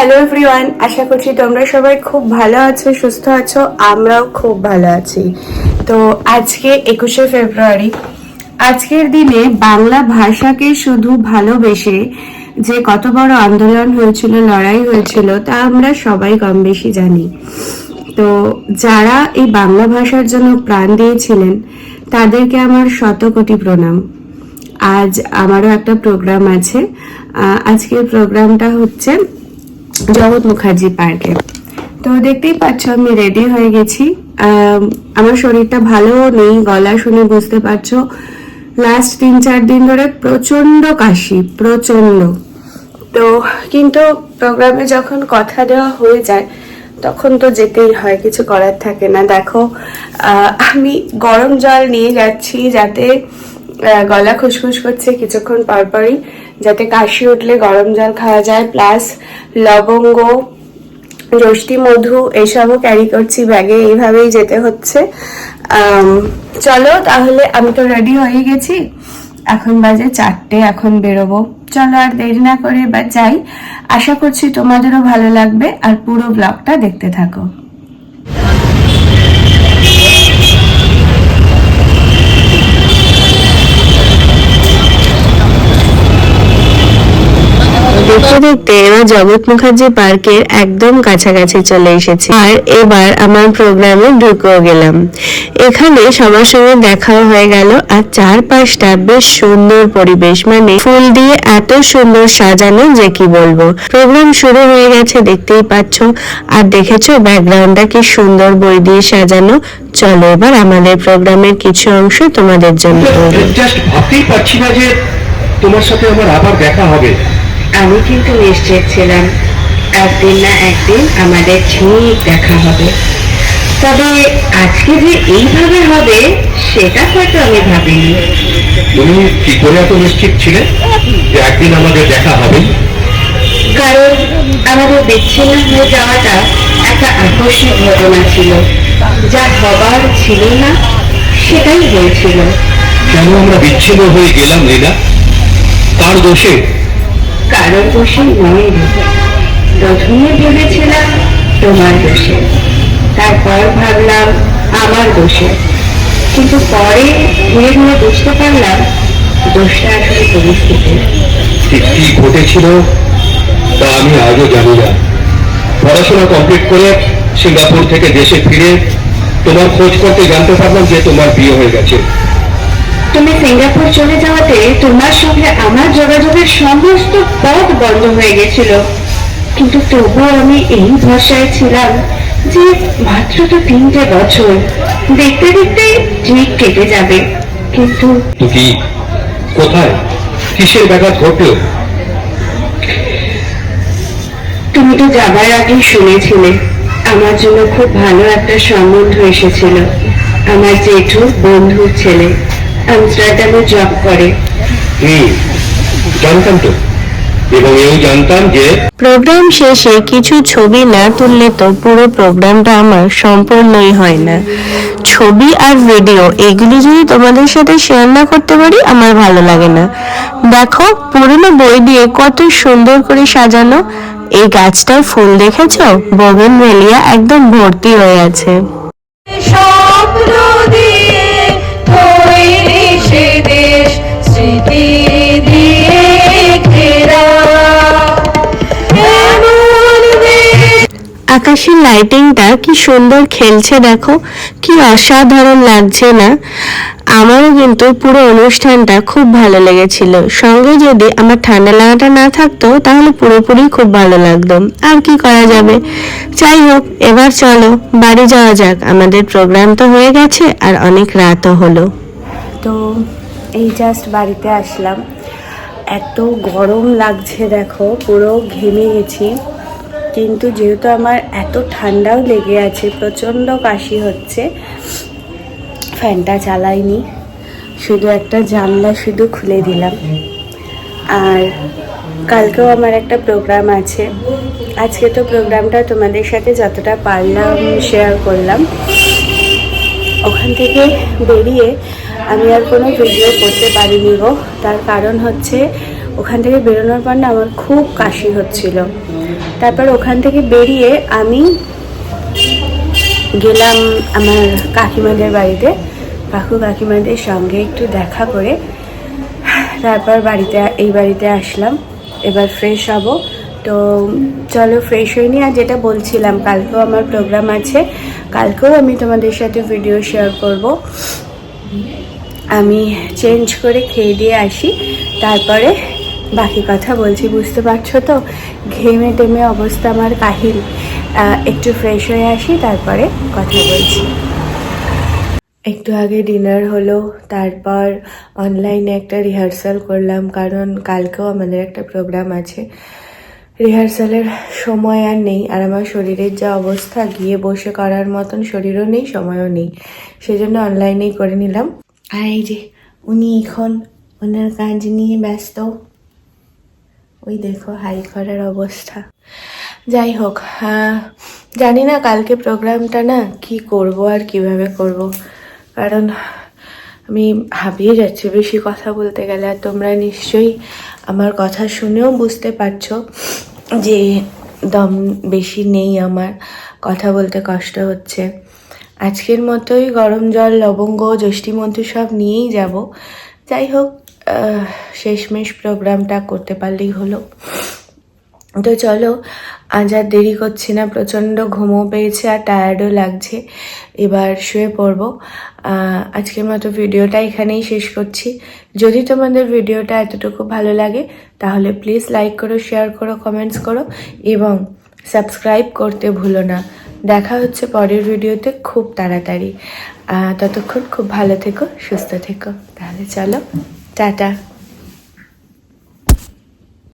Hello everyone, আশা করছি তোমরা সবাই খুব ভালো আছো, সুস্থ আছো। আমরাও খুব ভালো আছি। তো আজকে 21শে ফেব্রুয়ারি। আজকের দিনে বাংলা ভাষাকে শুধু ভালোবেসে যে কত বড় আন্দোলন হয়েছিল, লড়াই হয়েছিল, তা আমরা সবাই কম বেশি জানি। তো যারা এই বাংলা ভাষার জন্য প্রাণ দিয়েছিলেন তাদেরকে আমার শত কোটি প্রণাম। আজ আমারও একটা প্রোগ্রাম আছে। আজকের প্রোগ্রামটা হচ্ছে জগৎ মুখার্জি পার্কে। তো দেখতেই পাচ্ছ আমি রেডি হয়ে গেছি। আমার শরীরটা ভালো নেই, গলা শুনে বুঝতে পারছো। লাস্ট 3-4 দিন ধরে প্রচন্ড কাশি, প্রচন্ড। তো কিন্তু প্রোগ্রামে যখন কথা দেওয়া হয়ে যায় তখন তো যেতেই হয়, কিছু করার থাকে না। দেখো আমি গরম জল নিয়ে যাচ্ছি যাতে গলা খুসখুস করছে কিছুক্ষণ পরপরই, যাতে কাশি উঠলে গরম জল খাওয়া যায়, প্লাস লবঙ্গ, যষ্টি মধু এসবও ক্যারি করছি ব্যাগে। এইভাবেই যেতে হচ্ছে। চলো তাহলে, আমি তো রেডি হয়ে গেছি। এখন বাজে 4টে, এখন বেরোবো। চলো আর দেরি না করে এবার যাই। আশা করছি তোমাদেরও ভালো লাগবে, আর পুরো ব্লগটা দেখতে থাকো। দেখতে দেখতে এবার জগৎ মুখার্জি পার্কের একদম কাছাকাছি চলে এসেছি, আর এবার আমার প্রোগ্রামে ঢুকেও গেলাম। এখানে সবার সঙ্গে দেখাও হয়ে গেল, আর চারপাশটা বেশ সুন্দর পরিবেশ, মানে ফুল দিয়ে এত সুন্দর সাজানো যে কি বলবো। প্রোগ্রাম শুরু হয়ে গেছে, দেখতেই পাচ্ছ। আর দেখেছো ব্যাকগ্রাউন্ডটা কি সুন্দর বই দিয়ে সাজানো। চলো এবার আমাদের প্রোগ্রামের কিছু অংশ তোমাদের জন্য। জাস্ট ভাবতেই পারছি না যে তোমার সাথে আমার আবার দেখা হবে। আমি কিন্তু নিশ্চিত ছিলাম একদিন না একদিন আমাদের ঠিক দেখা হবে, তবে আজকে যে এইভাবে হবে সেটা হয়তো আমি ভাবিনি। তুমি কি করে এত নিশ্চিত ছিলে যে একদিন আমাদের দেখা হবে? কারণ আমাদের বিচ্ছিন্ন হয়ে যাওয়াটা একটা আকস্মিক ঘটনা ছিল, যা হবার ছিল না সেটাই হয়েছিল। কেন আমরা বিচ্ছিন্ন হয়ে গেলাম লীলা? কার দোষে? কারোর দোষে নয়। প্রথমে ভেবেছিলাম তোমার দোষে, তারপর ভাবলাম আমার দোষে, কিন্তু পরে ধীরে ধীরে বুঝতে পারলাম দোষটা আসলে পরিস্থিতির। ঠিক কি ঘটেছিল তা আমি আজও জানি না। পড়াশোনা কমপ্লিট করে সিঙ্গাপুর থেকে দেশে ফিরে তোমার খোঁজ করতে জানতে পারলাম যে তোমার বিয়ে হয়ে গেছে। তুমি সিঙ্গাপুর চলে যাওয়াতে তোমার সঙ্গে আমার যোগাযোগের সমস্ত পথ বন্ধ হয়ে গেছিল, কিন্তু তবুও আমি এই ভরসায় ছিলাম যে মাত্র তো 3টে বছর, দেখতে দেখতে ঠিক কেটে যাবে। কিন্তু তুমি কোথায়, কিসের ব্যাঘাত ঘটল? তুমি তো যাবার আগেই শুনেছিলে আমার জন্য খুব ভালো একটা সম্বন্ধ এসেছিল। আমার জেঠু বন্ধুর ছেলে আমস্টারডামে জব করে। জানতাম তো, এবং এই জানতাম যে প্রোগ্রাম শেষে কিছু ছবি না তুললে তো পুরো প্রোগ্রামটা আমার সম্পূর্ণই হয় না। ছবি আর ভিডিও এগুলি যদি তোমাদের সাথে শেয়ার না করতে পারি আমার ভালো লাগে না। দেখো পুরনো বই দিয়ে কত সুন্দর করে সাজানো। এই গাছটার ফুল দেখেছো? বোগেনভেলিয়া একদম ভর্তি হয়ে আছে। স্বপ্ন দিয়ে তৈরি সে দেশ, স্মৃতি দিয়ে ঘেরা এমন দেশ। আকাশের লাইটিংটা কি সুন্দর খেলছে, দেখো কি অসাধারণ লাগছে না? আমারও কিন্তু পুরো অনুষ্ঠানটা খুব ভালো লেগেছিল। সঙ্গে যদি আমার ঠান্ডা লাগাটা না থাকতো তাহলে পুরোপুরি খুব ভালো লাগতো। আর কি করা যাবে। যাই হোক, এবার চলো বাড়ি যাওয়া যাক। আমাদের প্রোগ্রাম তো হয়ে গেছে আর অনেক রাতও হলো। তো এই জাস্ট বাড়িতে আসলাম। এত গরম লাগছে, দেখো পুরো ঘেমে গেছি। কিন্তু যেহেতু আমার এত ঠান্ডাও লেগে আছে, প্রচণ্ড কাশি হচ্ছে, ফ্যানটা চালাইনি, শুধু একটা জানলা শুধু খুলে দিলাম। আর কালকেও আমার একটা প্রোগ্রাম আছে। আজকে তো প্রোগ্রামটা তোমাদের সাথে যতটা পারলাম শেয়ার করলাম। ওখান থেকে বেরিয়ে আমি আর কোনো ভিডিও করতে পারিনি গো। তার কারণ হচ্ছে ওখান থেকে বেরোনোর পর না আমার খুব কাশি হচ্ছিল। তারপর ওখান থেকে বেরিয়ে আমি গেলাম আমার কাকিমাদের বাড়িতে, কাকিমাদের সঙ্গে একটু দেখা করে তারপর এই বাড়িতে আসলাম। এবার ফ্রেশ হব, তো চলো ফ্রেশ হয়ে নিই। আর যেটা বলছিলাম, কালকেও আমার প্রোগ্রাম আছে, কালকেও আমি তোমাদের সাথে ভিডিও শেয়ার করব। আমি চেঞ্জ করে খেয়ে দিয়ে আসি, তারপরে বাকি কথা বলছি। বুঝতে পারছো তো, ঘেমে টেমে অবস্থা আমার কাহিল। একটু ফ্রেশ হয়ে আসি, তারপরে কথা বলছি। একটু আগে ডিনার হলো, তারপর অনলাইনে একটা রিহার্সাল করলাম, কারণ কালকেও আমাদের একটা প্রোগ্রাম আছে। রিহার্সালের সময় আর নেই, আর আমার শরীরের যা অবস্থা, গিয়ে বসে করার মতন শরীরও নেই, সময়ও নেই, সেজন্য অনলাইনেই করে নিলাম। আর এই যে উনি এখন ওনার কাজ নিয়ে ব্যস্ত, ওই দেখো হাই করার অবস্থা। যাই হোক, জানি না কালকে প্রোগ্রামটা না কি করব আর কিভাবে করব, কারণ আমি হাঁপিয়ে যাচ্ছি বেশি কথা বলতে গেলে। আর তোমরা নিশ্চয়ই আমার কথা শুনেও বুঝতে পারছো যে দম বেশি নেই, আমার কথা বলতে কষ্ট হচ্ছে। আজকের মতোই গরম জল, লবঙ্গ, যষ্টিমন্ত্র সব নিয়েই যাব। যাই হোক, শেষমেশ প্রোগ্রামটা করতে পারলেই হলো। তো চলো, আজ আর দেরি করছি না, প্রচণ্ড ঘুমও পেয়েছে আর টায়ার্ডও লাগছে, এবার শুয়ে পড়বো। আজকের মতো ভিডিওটা এখানেই শেষ করছি। যদি তোমাদের ভিডিওটা এতটুকু ভালো লাগে তাহলে প্লিজ লাইক করো, শেয়ার করো, কমেন্টস করো এবং সাবস্ক্রাইব করতে ভুলো না। দেখা হচ্ছে পরের ভিডিওতে খুব তাড়াতাড়ি। ততক্ষণ খুব ভালো থেকো, সুস্থ থেকো। তাহলে চলো, টাটা।